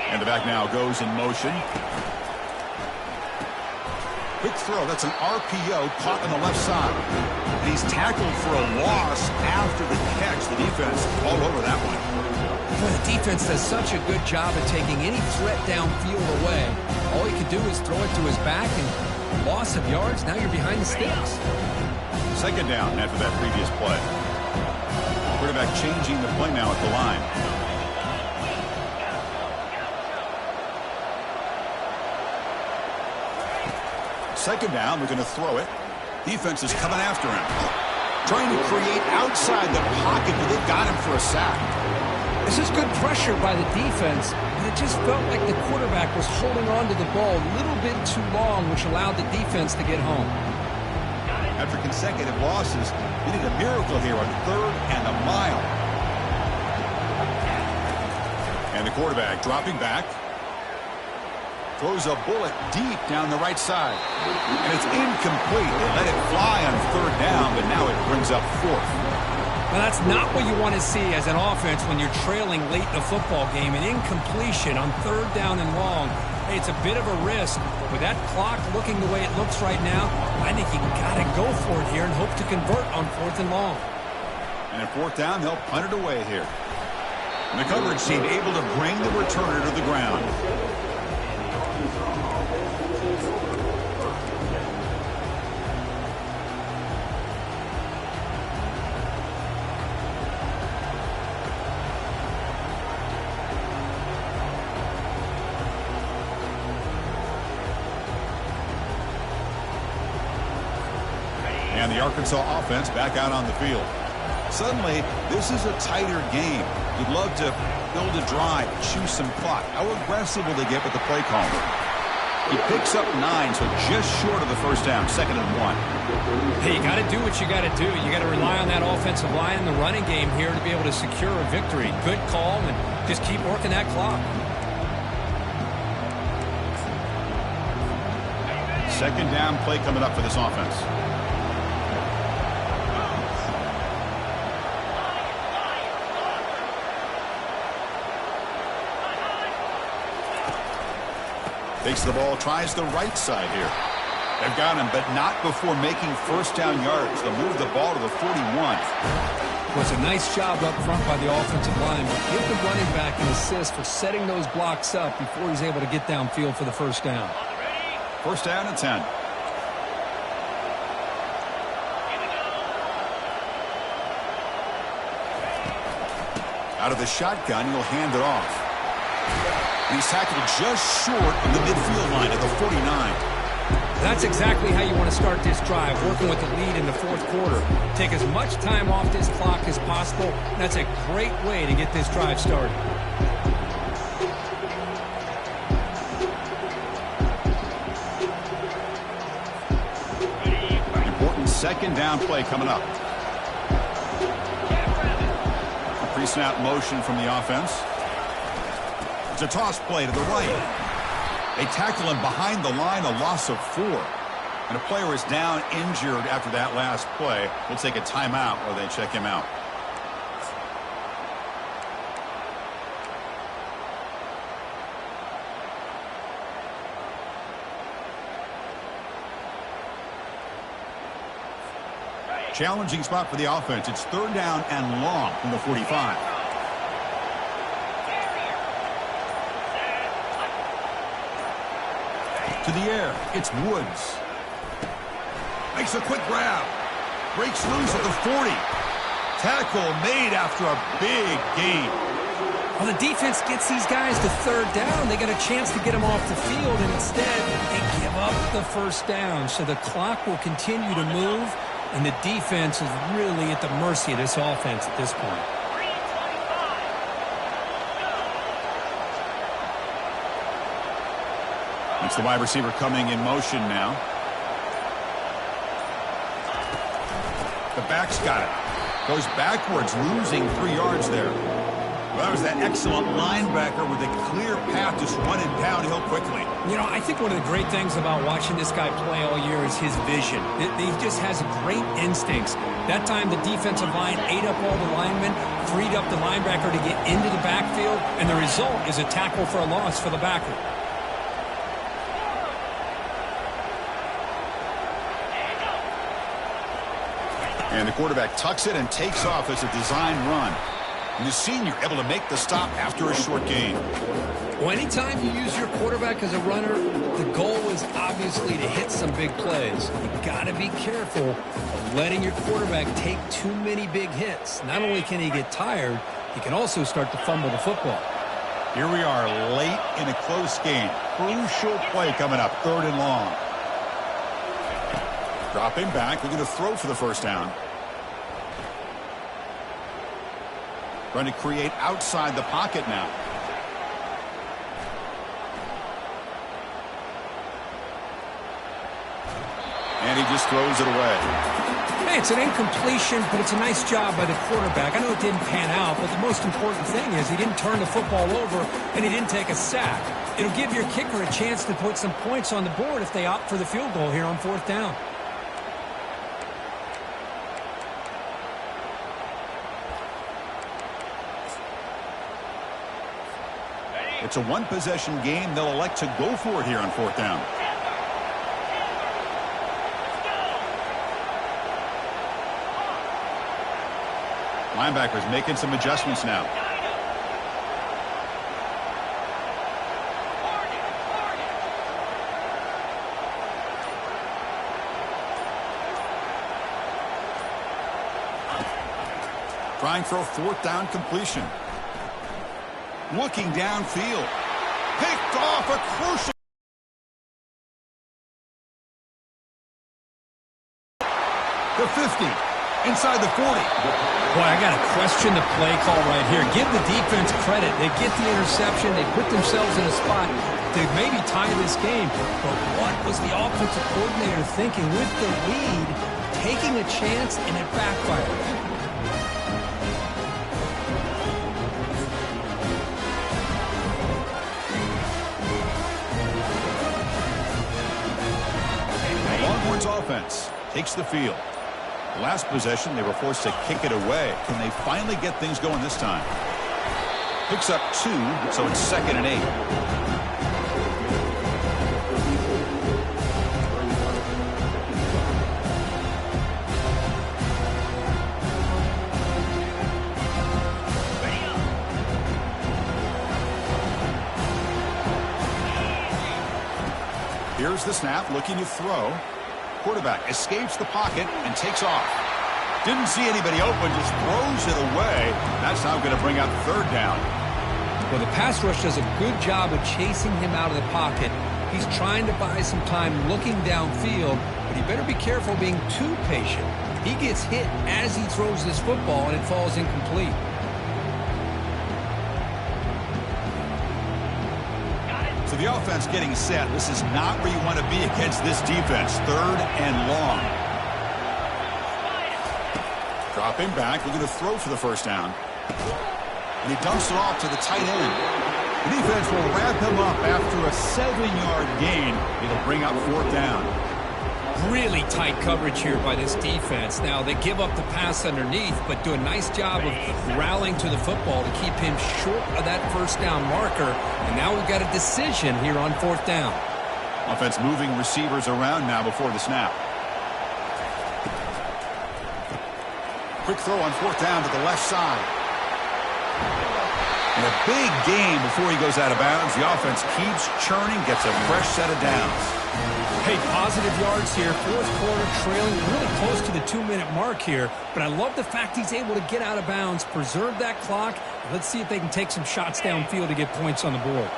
And the back now goes in motion. Quick throw. That's an RPO caught on the left side. And he's tackled for a loss after the catch. The defense all over that one. Boy, the defense does such a good job of taking any threat downfield away. All he could do is throw it to his back, and loss of yards, now you're behind the sticks. Second down after that previous play. Quarterback changing the play now at the line. Second down, they're going to throw it. Defense is coming after him. Trying to create outside the pocket, but they got him for a sack. This is good pressure by the defense, but it just felt like the quarterback was holding on to the ball a little bit too long, which allowed the defense to get home. After consecutive losses, they need a miracle here on 3rd and a mile. And the quarterback dropping back. Throws a bullet deep down the right side. And it's incomplete. They let it fly on 3rd down, but now it brings up 4th. Well, that's not what you want to see as an offense when you're trailing late in a football game. An incompletion on 3rd down and long. Hey, it's a bit of a risk. With that clock looking the way it looks right now, I think you got to go for it here and hope to convert on 4th and long. And at 4th down, they'll punt it away here. And the coverage team able to bring the returner to the ground. And the Arkansas offense back out on the field. Suddenly, this is a tighter game. You'd love to build a drive, choose some clock. How aggressive will they get with the play caller? He picks up 9, so just short of the first down, 2nd and 1. Hey, you got to do what you got to do. You got to rely on that offensive line in the running game here to be able to secure a victory. Good call, and just keep working that clock. 2nd down play coming up for this offense. Takes the ball, tries the right side here. They've got him, but not before making 1st down yards. They'll move the ball to the 41. Well, it's a nice job up front by the offensive line, but give the running back an assist for setting those blocks up before he's able to get downfield for the 1st down. 1st down and 10. Out of the shotgun, he'll hand it off. And he's tackled just short of the midfield line at the 49. That's exactly how you want to start this drive, working with the lead in the 4th quarter. Take as much time off this clock as possible. That's a great way to get this drive started. Important 2nd down play coming up. A pre-snap motion from the offense. It's a toss play to the right. They tackle him behind the line, a loss of 4. And a player is down injured after that last play. We'll take a timeout while they check him out. Challenging spot for the offense. It's 3rd down and long from the 45. To the air, it's Woods. Makes a quick grab. Breaks loose at the 40. Tackle made after a big gain. Well, the defense gets these guys to 3rd down. They got a chance to get them off the field, and instead they give up the 1st down. So the clock will continue to move, and the defense is really at the mercy of this offense at this point. It's the wide receiver coming in motion now. The back's got it. Goes backwards, losing 3 yards there. Well, that was that excellent linebacker with a clear path, just running downhill quickly. You know, I think one of the great things about watching this guy play all year is his vision. He just has great instincts. That time the defensive line ate up all the linemen, freed up the linebacker to get into the backfield, and the result is a tackle for a loss for the backer. And the quarterback tucks it and takes off as a design run. And the senior able to make the stop after a short gain. Well, anytime you use your quarterback as a runner, the goal is obviously to hit some big plays. You've got to be careful of letting your quarterback take too many big hits. Not only can he get tired, he can also start to fumble the football. Here we are late in a close game. Crucial play coming up, 3rd and long. Dropping back, looking to throw for the 1st down. Trying to create outside the pocket now. And he just throws it away. Hey, it's an incompletion, but it's a nice job by the quarterback. I know it didn't pan out, but the most important thing is he didn't turn the football over and he didn't take a sack. It'll give your kicker a chance to put some points on the board if they opt for the field goal here on 4th down. It's a 1-possession game. They'll elect to go for it here on 4th down. Linebackers making some adjustments now. Trying for a 4th down completion. Looking downfield. Picked off a crucial. The 50. Inside the 40. Boy, I got to question the play call right here. Give the defense credit. They get the interception. They put themselves in a spot to maybe tie this game. But what was the offensive coordinator thinking with the lead, taking a chance, and it backfired? Offense takes the field. Last possession, they were forced to kick it away. Can they finally get things going this time? Picks up 2, so it's 2nd and 8. Here's the snap, looking to throw. Quarterback escapes the pocket and takes off. Didn't see anybody open, just throws it away. That's now going to bring up 3rd down. Well, the pass rush does a good job of chasing him out of the pocket. He's trying to buy some time looking downfield, but he better be careful being too patient. He gets hit as he throws this football, and it falls incomplete. So the offense getting set. This is not where you want to be against this defense. 3rd and long. Dropping back, looking to throw for the 1st down. And he dumps it off to the tight end. The defense will wrap him up after a 7-yard gain. It'll bring up 4th down. Really tight coverage here by this defense. Now, they give up the pass underneath, but do a nice job of rallying to the football to keep him short of that first down marker. And now we've got a decision here on fourth down. Offense moving receivers around now before the snap. Quick throw on fourth down to the left side. And a big gain before he goes out of bounds. The offense keeps churning, gets a fresh set of downs. Hey, positive yards here. Fourth quarter trailing really close to the 2-minute mark here. But I love the fact he's able to get out of bounds, preserve that clock. Let's see if they can take some shots downfield to get points on the board.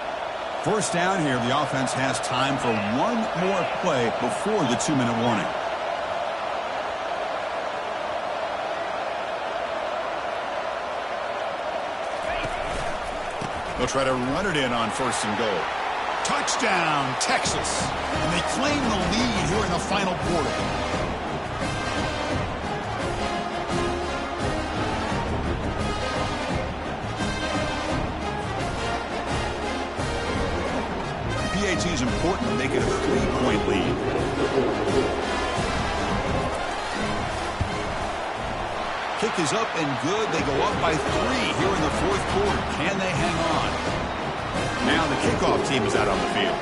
First down here, the offense has time for one more play before the 2-minute warning. They'll try to run it in on first and goal. Touchdown, Texas. And they claim the lead here in the final quarter. PAT is important to make it a 3-point lead. Kick is up and good. They go up by 3 here in the fourth quarter. Can they hang on? Now the kickoff team is out on the field.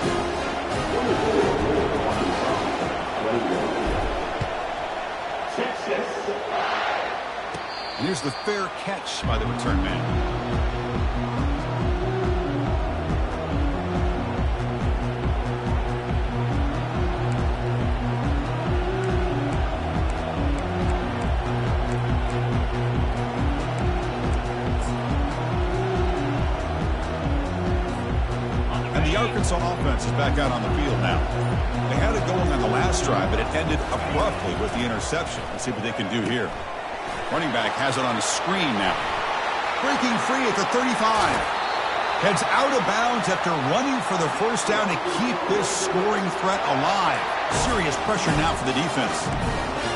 And here's the fair catch by the return man. Arkansas offense is back out on the field now. They had it going on the last drive, but it ended abruptly with the interception. Let's see what they can do here. Running back has it on the screen now. Breaking free at the 35. Heads out of bounds after running for the first down to keep this scoring threat alive. Serious pressure now for the defense.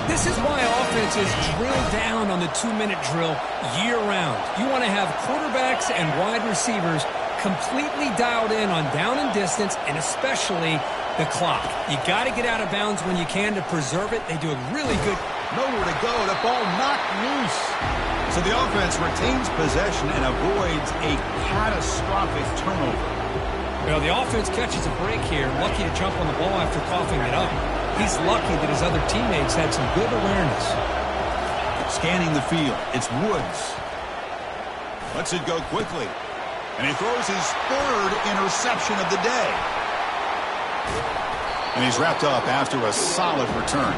This is why offenses drill down on the 2-minute drill year-round. You want to have quarterbacks and wide receivers completely dialed in on down and distance, and especially the clock. You got to get out of bounds when you can to preserve it. They do a really good. Nowhere to go. The ball knocked loose. So the offense retains possession and avoids a catastrophic turnover. Well, the offense catches a break here. Lucky to jump on the ball after coughing it up. He's lucky that his other teammates had some good awareness. Scanning the field. It's Woods. Lets it go quickly. And he throws his third interception of the day. And he's wrapped up after a solid return.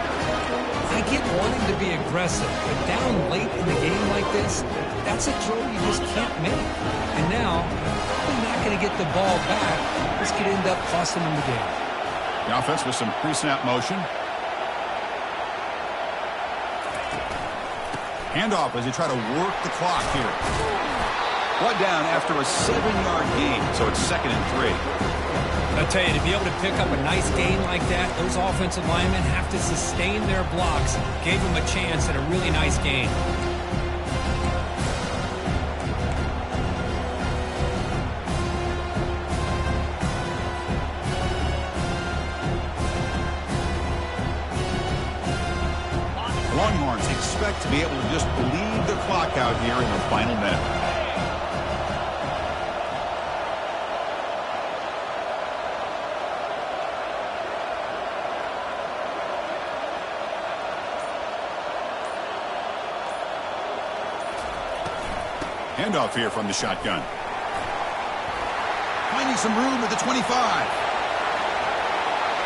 I get wanting to be aggressive, but down late in the game like this, that's a throw you just can't make. And now, probably not going to get the ball back. This could end up costing him the game. The offense with some pre-snap motion. Handoff as they try to work the clock here. One down after a 7-yard gain, so it's 2nd and 3. I tell you, to be able to pick up a nice gain like that, those offensive linemen have to sustain their blocks. Gave them a chance at a really nice gain. Longhorns expect to be able to just bleed the clock out here in the final minute. Handoff here from the shotgun. Finding some room at the 25.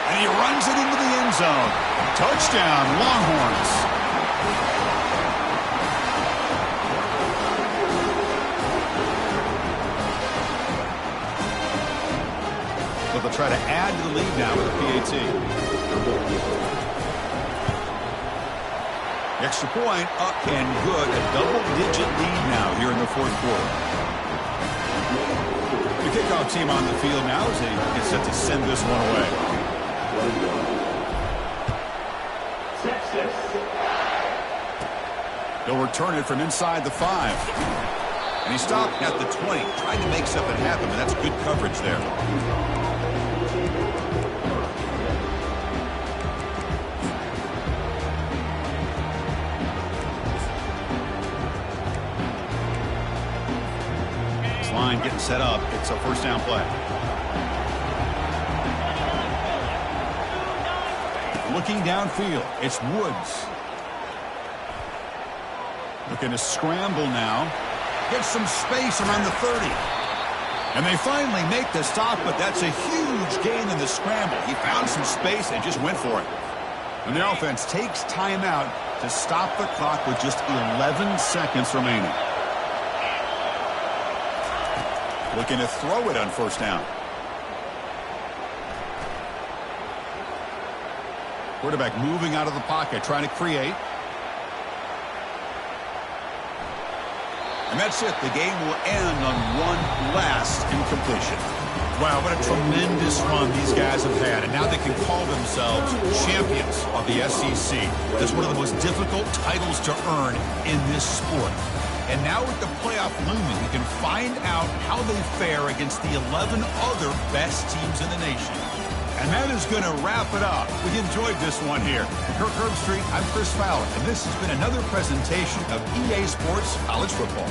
And he runs it into the end zone. Touchdown, Longhorns. So they'll try to add to the lead now with the PAT. Extra point up and good. A double-digit lead now here in the fourth quarter. The kickoff team on the field now as they get set to send this one away. They'll return it from inside the 5. And he stopped at the 20, trying to make something happen, but that's good coverage there. line getting set up. It's a first down play. Looking downfield, it's Woods. Looking to scramble now. Get some space around the 30. And they finally make the stop, but that's a huge gain in the scramble. He found some space and just went for it. And the offense takes timeout to stop the clock with just 11 seconds remaining. Looking to throw it on first down. Quarterback moving out of the pocket, trying to create. And that's it. The game will end on one last incompletion. Wow, what a tremendous run these guys have had. And now they can call themselves champions of the SEC. That's one of the most difficult titles to earn in this sport. And now with the playoff looming, we can find out how they fare against the 11 other best teams in the nation. And that is going to wrap it up. We enjoyed this one here. Kirk Herbstreit, I'm Chris Fowler, and this has been another presentation of EA Sports College Football.